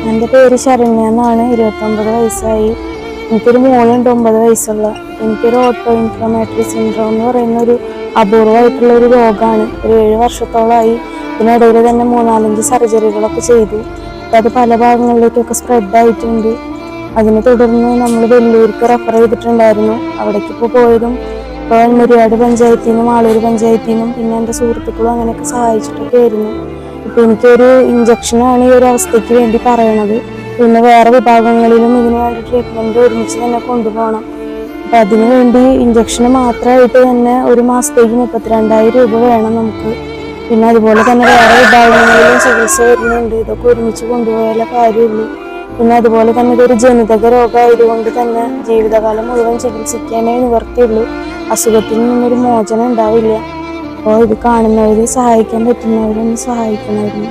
എൻ്റെ പേര് ശരണ്യ എന്നാണ്. 29 വയസ്സായി. എനിക്കൊരു മോളുണ്ട് 9 വയസ്സുള്ള. എനിക്കൊരു ഓട്ടോ ഇൻഫ്ലമേറ്ററി സിൻഡ്രോം എന്ന് പറയുന്ന ഒരു അപൂർവമായിട്ടുള്ള ഒരു രോഗമാണ്. ഒരു 7 വർഷത്തോളമായി. ഇതിനിടയിൽ തന്നെ 3-4 സർജറികളൊക്കെ ചെയ്തു. അത് പല ഭാഗങ്ങളിലേക്കൊക്കെ സ്പ്രെഡായിട്ടുണ്ട്. അതിനെ തുടർന്ന് നമ്മൾ വെല്ലൂർക്ക് റെഫർ ചെയ്തിട്ടുണ്ടായിരുന്നു. അവിടേക്ക് ഇപ്പോൾ പോയതും ഇപ്പോൾ മുരിയാട് പഞ്ചായത്തിൽ നിന്നും ആളൂർ പഞ്ചായത്തിൽ നിന്നും പിന്നെ എൻ്റെ സുഹൃത്തുക്കളും അങ്ങനെയൊക്കെ സഹായിച്ചിട്ടൊക്കെ ആയിരുന്നു. ഇപ്പം എനിക്കൊരു ഇഞ്ചക്ഷനാണ് ഈ ഒരു അവസ്ഥയ്ക്ക് വേണ്ടി പറയണത്. പിന്നെ വേറെ വിഭാഗങ്ങളിലും ഇതിനു വേണ്ടി ട്രീറ്റ്മെൻറ്റ് ഒരുമിച്ച് തന്നെ കൊണ്ടുപോകണം. അപ്പം അതിനു വേണ്ടി ഇഞ്ചക്ഷന് മാത്രമായിട്ട് തന്നെ ഒരു മാസത്തേക്ക് 32,000 രൂപ വേണം നമുക്ക്. പിന്നെ അതുപോലെ തന്നെ വേറെ വിഭാഗങ്ങളിലും ചികിത്സ വരുന്നുണ്ട്. ഇതൊക്കെ ഒരുമിച്ച് കൊണ്ടുപോയാലേ കാര്യമുള്ളൂ. പിന്നെ അതുപോലെ തന്നെ ഇതൊരു ജനിതക രോഗമായതുകൊണ്ട് തന്നെ ജീവിതകാലം മുഴുവൻ ചികിത്സിക്കാനേ നിവർത്തിയുള്ളൂ. അസുഖത്തിൽ നിന്നൊരു മോചനം ഉണ്ടാവില്ല. അപ്പോൾ ഇത് കാണുന്നവർ സഹായിക്കാൻ പറ്റുന്നവരൊന്ന് സഹായിക്കണമായിരുന്നു.